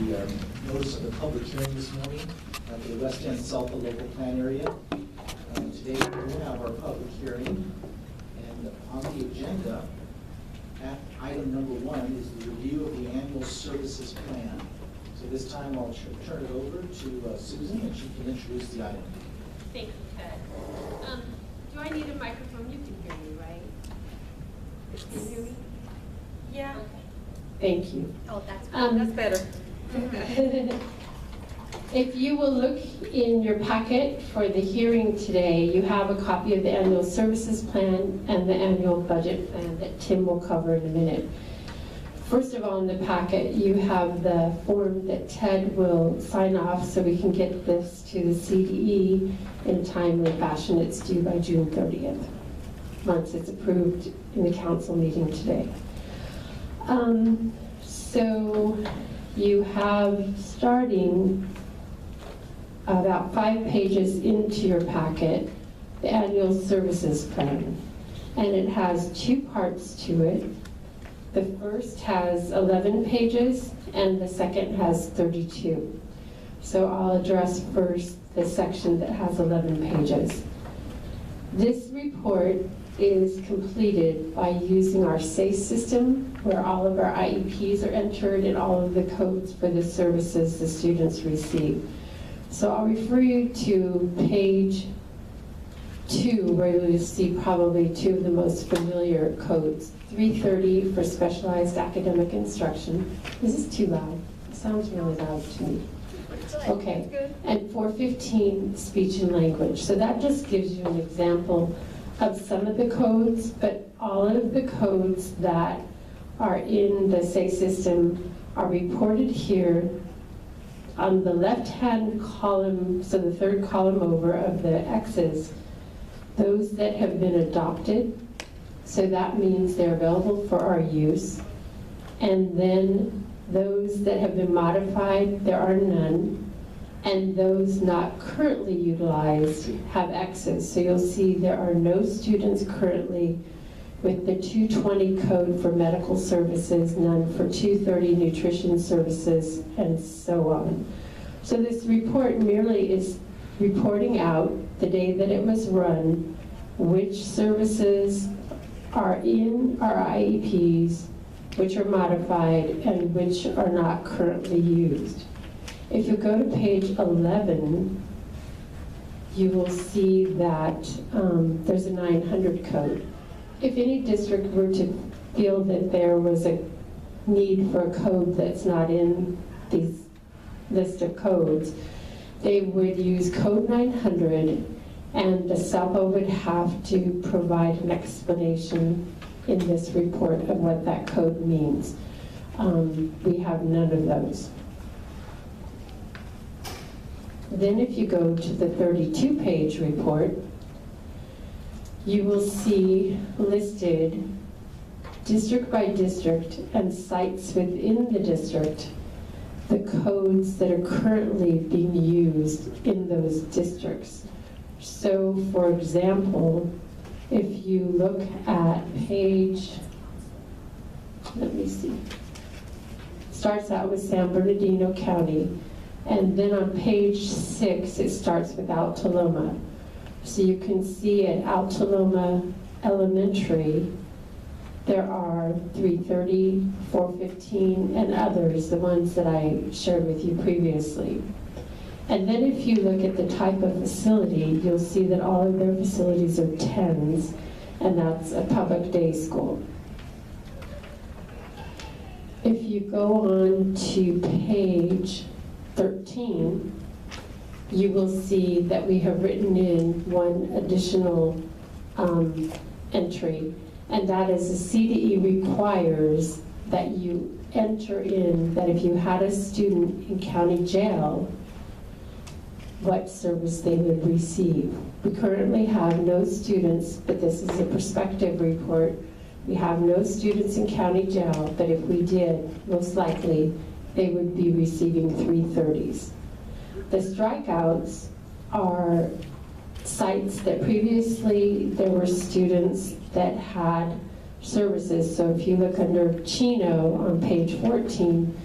the notice of the public hearing this morning for the West End Salta local plan area. Today we will have our public hearing, and on the agenda, at item number 1 is the review of the annual services plan. So this time I'll turn it over to Susan, and she can introduce the item. Thank you, Ted. Do I need a microphone? You can hear me, right? Can you hear me? Yeah. Okay. Thank you. Oh, that's better. If you will look in your packet for the hearing today, you have a copy of the annual services plan and the annual budget plan that Tim will cover in a minute. First of all, in the packet, you have the form that Ted will sign off so we can get this to the CDE in a timely fashion. It's due by June 30th, once it's approved in the council meeting today. So you have, starting about 5 pages into your packet, the annual services plan. And it has 2 parts to it. The first has 11 pages and the second has 32. So I'll address first the section that has 11 pages. This report is completed by using our SACE system, where all of our IEPs are entered and all of the codes for the services the students receive. So I'll refer you to page 2, where you'll see probably 2 of the most familiar codes. 330 for specialized academic instruction. This is too loud. It sounds really loud to me. Okay, and 415 speech and language. So that just gives you an example of some of the codes, but all of the codes that are in the SACE system are reported here on the left-hand column, so the 3rd column over of the X's, those that have been adopted. So that means they're available for our use. And then those that have been modified, there are none. And those not currently utilized have X's. So you'll see there are no students currently with the 220 code for medical services, none for 230 nutrition services, and so on. So this report merely is reporting out the day that it was run, which services are in our IEPs, which are modified, and which are not currently used. If you go to page 11, you will see that there's a 900 code. If any district were to feel that there was a need for a code that's not in these list of codes, they would use code 900, and the SAPA would have to provide an explanation in this report of what that code means. We have none of those. Then if you go to the 32-page report, you will see listed district by district and sites within the district the codes that are currently being used in those districts. So for example, if you look at page, let me see, starts out with San Bernardino County, and then on page 6 it starts with Altaloma. So you can see at Altaloma Elementary there are 330, 415, and others, the ones that I shared with you previously. And then if you look at the type of facility, you'll see that all of their facilities are 10s, and that's a public day school. If you go on to page 13, you will see that we have written in one additional entry, and that is the CDE requires that you enter in that if you had a student in county jail, what service they would receive. We currently have no students, but this is a prospective report. We have no students in county jail, but if we did, most likely they would be receiving 330s. The strikeouts are sites that previously there were students that had services. So if you look under Chino on page 14,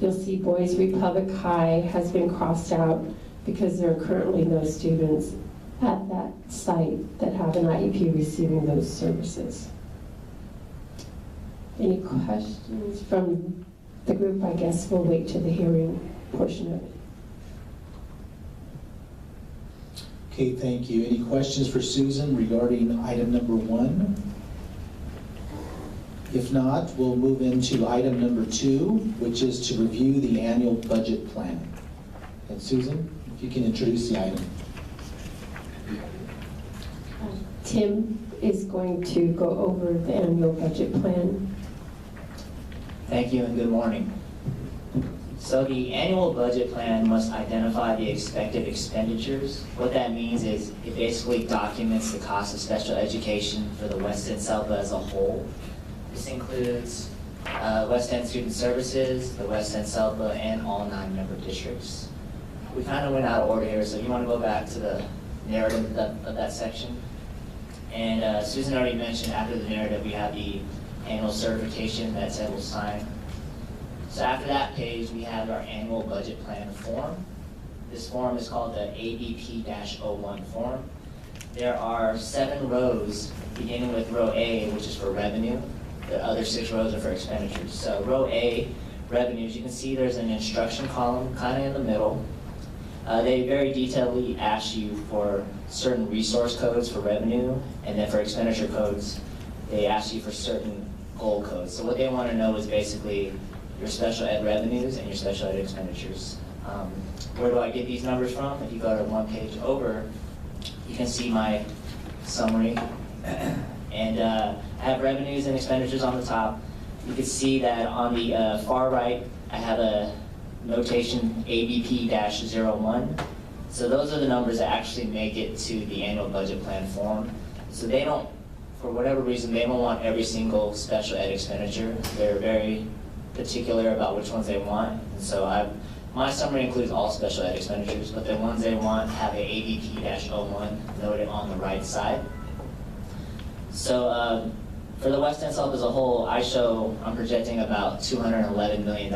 You'll see Boys Republic High has been crossed out because there are currently no students at that site that have an IEP receiving those services. Any questions from the group? I guess we'll wait to the hearing portion of it. Okay, thank you. Any questions for Susan regarding item number 1? If not, we'll move into item number 2, which is to review the annual budget plan. And Susan, if you can introduce the item. Tim is going to go over the annual budget plan. Thank you and good morning. So the annual budget plan must identify the expected expenditures. What that means is it basically documents the cost of special education for the West End SELPA as a whole. This includes West End Student Services, the West End SELPA, and all 9 member districts. We kind of went out of order here, so you want to go back to the narrative of that section. And Susan already mentioned after the narrative we have the annual certification that Ted will sign. So after that page, we have our annual budget plan form. This form is called the ABP-01 form. There are 7 rows, beginning with row A, which is for revenue. The other 6 rows are for expenditures. So row A, revenues, you can see there's an instruction column kind of in the middle. They very detailedly ask you for certain resource codes for revenue, and then for expenditure codes, they ask you for certain goal codes. So what they want to know is basically your special ed revenues and your special ed expenditures. Where do I get these numbers from? If you go to 1 page over, you can see my summary. And I have revenues and expenditures on the top. You can see that on the far right, I have a notation ABP-01. So those are the numbers that actually make it to the annual budget plan form. So they don't, for whatever reason, they don't want every single special ed expenditure. They're very particular about which ones they want. And so my summary includes all special ed expenditures, but the ones they want have a ABP-01 noted on the right side. So for the West End SELPA as a whole, I'm projecting about $211 million.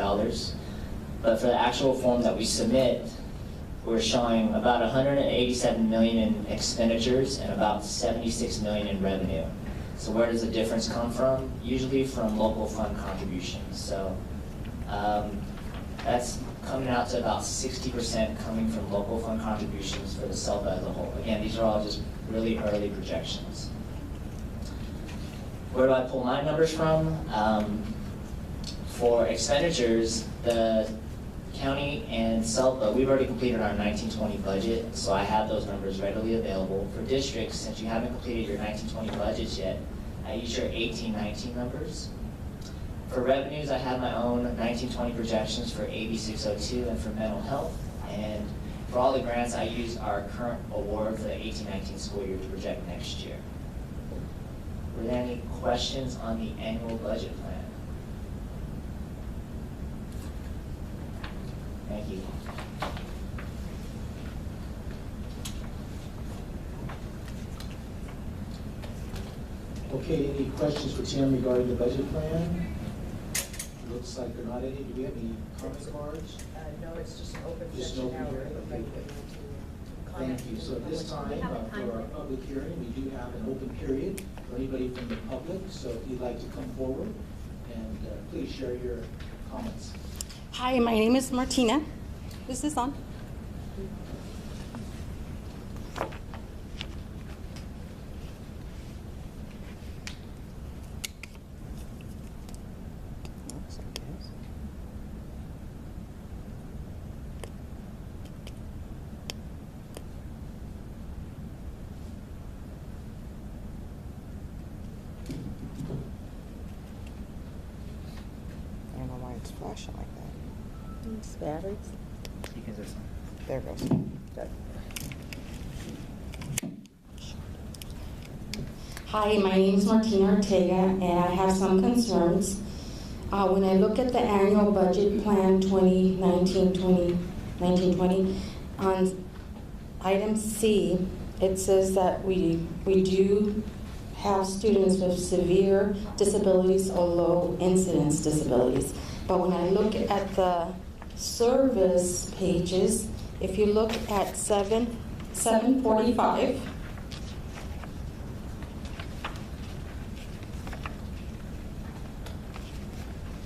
But for the actual form that we submit, we're showing about $187 million in expenditures and about $76 million in revenue. So where does the difference come from? Usually from local fund contributions. So that's coming out to about 60% coming from local fund contributions for the SELPA as a whole. Again, these are all just really early projections. Where do I pull my numbers from? For expenditures, the county and SELPA, we've already completed our 1920 budget, so I have those numbers readily available. For districts, since you haven't completed your 1920 budgets yet, I use your 1819 numbers. For revenues, I have my own 1920 projections for AB 602 and for mental health. And for all the grants, I use our current award for the 1819 school year to project next year. Were there any questions on the annual budget plan? Thank you. Okay, any questions for Tim regarding the budget plan? Looks like there are not any. Do we have any comment cards? No, it's just an open Just session an open now. hearing, Everybody okay. would need to Thank comment. you. So at this time, We have a for our time. public hearing, we do have an open period for anybody from the public. So if you'd like to come forward and please share your comments. Hi, my name is Martina. Is this on? I don't know why it's flashing like that. It's batteries. You can just. There it goes. Good. Hi, my name is Martina Ortega, and I have some concerns. When I look at the annual budget plan 2019-20, on item C, it says that we do have students with severe disabilities or low incidence disabilities. But when I look at the service pages, if you look at 745,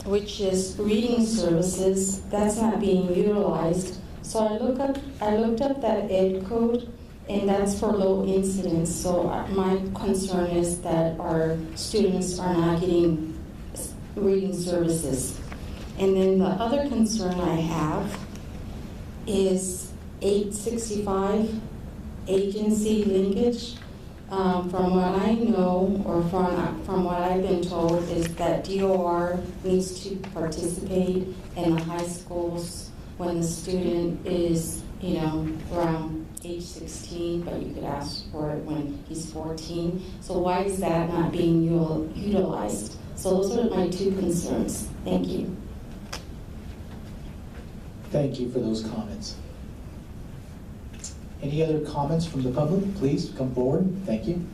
which is reading services, that's not being utilized. So I looked up that ed code, and that's for low incidence. So my concern is that our students are not getting reading services. And then the other concern I have is 865 agency linkage. From what I know, or from what I've been told, is that DOR needs to participate in the high schools when the student is, around age 16, but you could ask for it when he's 14. So why is that not being utilized? So those are my two concerns. Thank you. Thank you for those comments. Any other comments from the public? Please come forward. Thank you.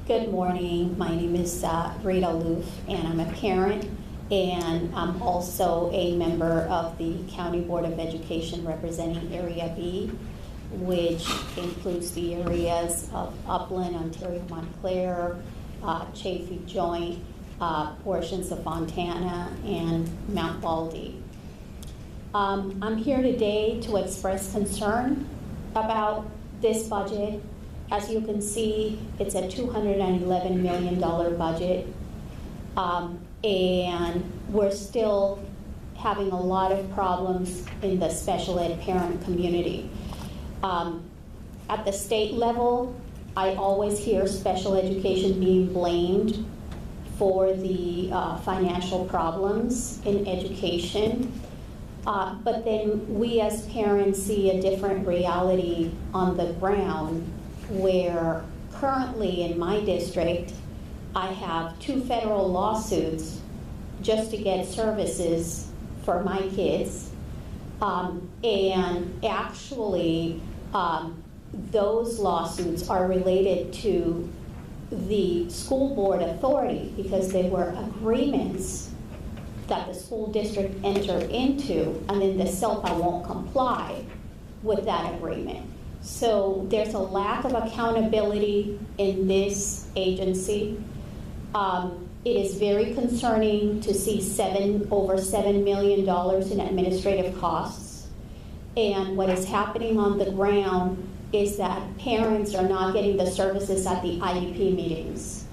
Good morning. My name is Rita Loof, and I'm a parent, and I'm also a member of the County Board of Education representing Area B, which includes the areas of Upland, Ontario, Montclair, Chaffey Joint, portions of Fontana, and Mount Baldy. I'm here today to express concern about this budget. As you can see, it's a $211 million budget, and we're still having a lot of problems in the special ed parent community. At the state level, I always hear special education being blamed for the financial problems in education. But then we as parents see a different reality on the ground, where currently in my district, I have 2 federal lawsuits just to get services for my kids. And actually, those lawsuits are related to the school board authority, because they were agreements that the school district entered into, and then the SELPA won't comply with that agreement. So there's a lack of accountability in this agency. It is very concerning to see over $7 million in administrative costs. And what is happening on the ground is that parents are not getting the services at the IEP meetings.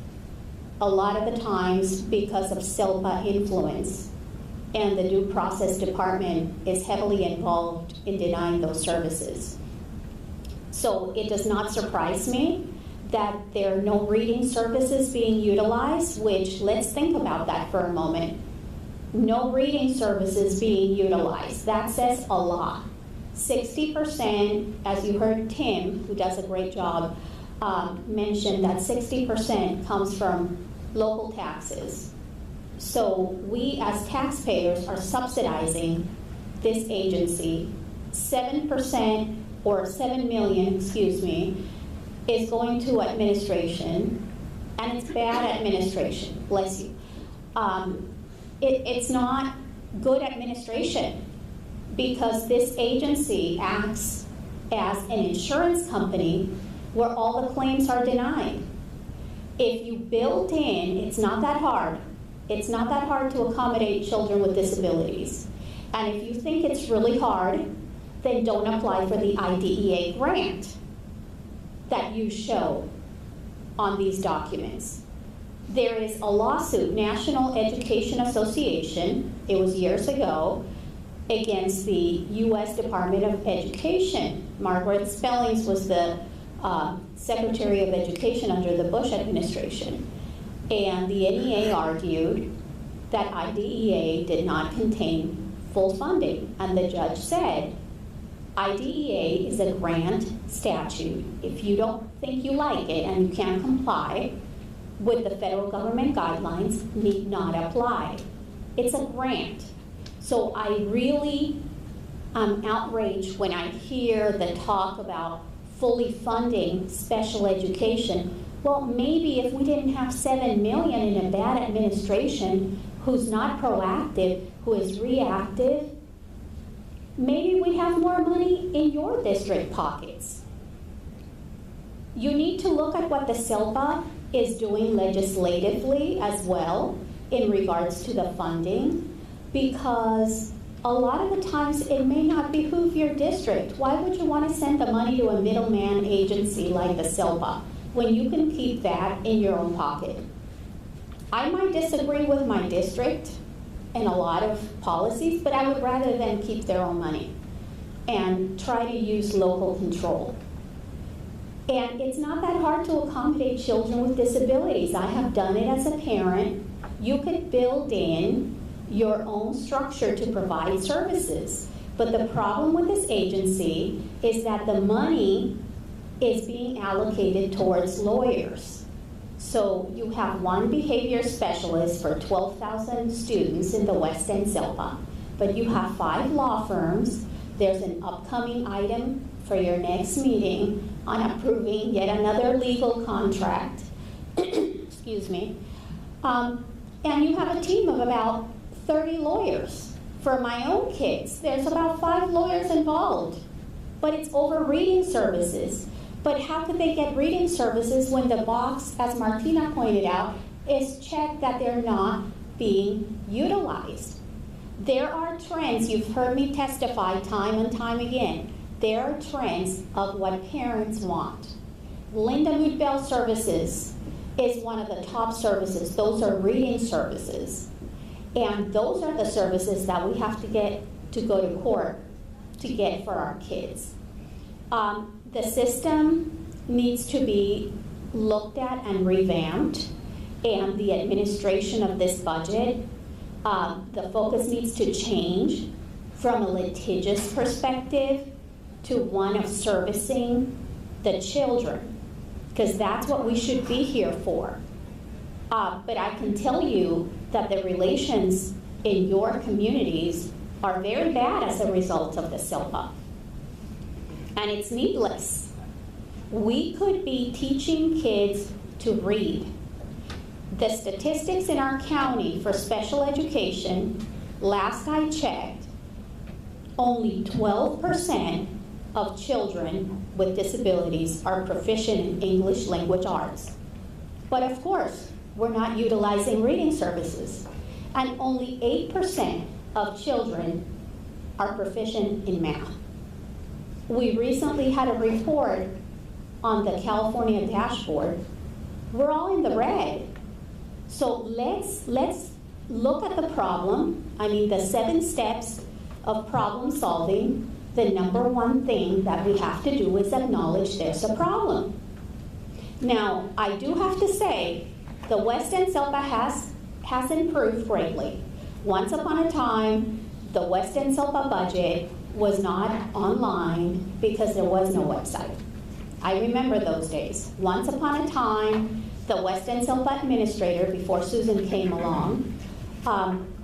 A lot of the times because of SELPA influence, and the due process department is heavily involved in denying those services. So it does not surprise me that there are no reading services being utilized, which, let's think about that for a moment. No reading services being utilized, that says a lot. 60%, as you heard Tim, who does a great job, mention that 60% comes from local taxes. So we as taxpayers are subsidizing this agency. 7% or 7 million, excuse me, is going to administration, and it's bad administration, bless you. It's not good administration, because this agency acts as an insurance company where all the claims are denied. If you build in, it's not that hard. It's not that hard to accommodate children with disabilities. And if you think it's really hard, then don't apply for the IDEA grant that you show on these documents. There is a lawsuit, National Education Association, it was years ago, against the U.S. Department of Education. Margaret Spellings was the Secretary of Education under the Bush administration. And the NEA argued that IDEA did not contain full funding. And the judge said, IDEA is a grant statute. If you don't think you like it and you can't comply with the federal government guidelines, need not apply. It's a grant. So I really am outraged when I hear the talk about fully funding special education Well, maybe if we didn't have 7 million in a bad administration who's not proactive, who is reactive, maybe we have more money in your district pockets. You need to look at what the SILPA is doing legislatively as well in regards to the funding, because a lot of the times it may not behoove your district. Why would you want to send the money to a middleman agency like the SILPA when you can keep that in your own pocket? I might disagree with my district in a lot of policies, but I would rather them keep their own money and try to use local control. And it's not that hard to accommodate children with disabilities. I have done it as a parent. You could build in your own structure to provide services. But the problem with this agency is that the money is being allocated towards lawyers. So you have one behavior specialist for 12,000 students in the West End SILPA, but you have 5 law firms. There's an upcoming item for your next meeting on approving yet another legal contract. Excuse me. And you have a team of about 30 lawyers. For my own kids, there's about 5 lawyers involved, but it's over reading services. But how could they get reading services when the box, as Martina pointed out, is checked that they're not being utilized? There are trends, you've heard me testify time and time again, there are trends of what parents want. Linda Mood Bell Services is one of the top services. Those are reading services. And those are the services that we have to get to go to court to get for our kids. The system needs to be looked at and revamped, and the administration of this budget, the focus needs to change from a litigious perspective to one of servicing the children, because that's what we should be here for. But I can tell you that the relations in your communities are very bad as a result of the SILPA. And it's needless. We could be teaching kids to read. The statistics in our county for special education, last I checked, only 12% of children with disabilities are proficient in English language arts. But of course, we're not utilizing reading services. And only 8% of children are proficient in math. We recently had a report on the California dashboard. We're all in the red. So let's look at the problem. I mean, the 7 steps of problem solving. The number one thing that we have to do is acknowledge there's a problem. Now, I do have to say, the West End SILPA has improved greatly. Once upon a time, the West End SILPA budget was not online because there was no website. I remember those days. Once upon a time, the West End SILPA administrator, before Susan came along,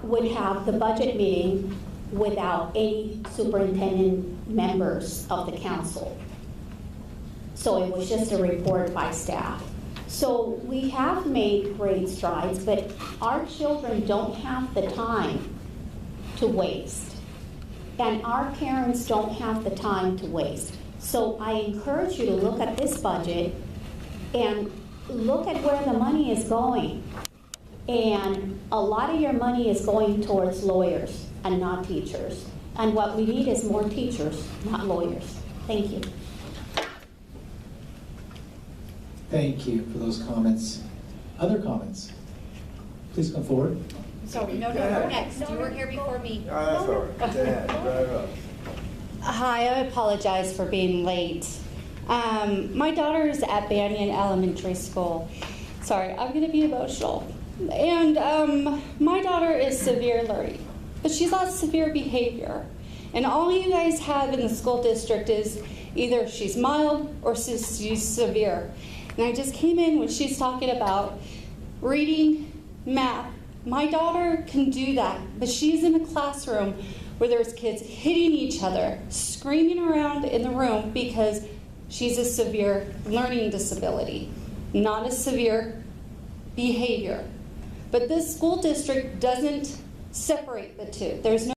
would have the budget meeting without any superintendent members of the council. So it was just a report by staff. So we have made great strides, but our children don't have the time to waste. And our parents don't have the time to waste. So I encourage you to look at this budget and look at where the money is going. And a lot of your money is going towards lawyers and not teachers. And what we need is more teachers, not lawyers. Thank you. Thank you for those comments. Other comments? Please come forward. Sorry, no, you're next. You were here before me. Oh, that's all right. Go ahead, drive up. Hi, I apologize for being late. My daughter is at Banyan Elementary School. Sorry, I'm going to be emotional. And my daughter is severe learning, but she's not severe behavior. And all you guys have in the school district is either she's mild or she's severe. And I just came in when she's talking about reading, math. My daughter can do that, but she's in a classroom where there's kids hitting each other, screaming around in the room because she's a severe learning disability. not a severe behavior. But this school district doesn't separate the two. There's no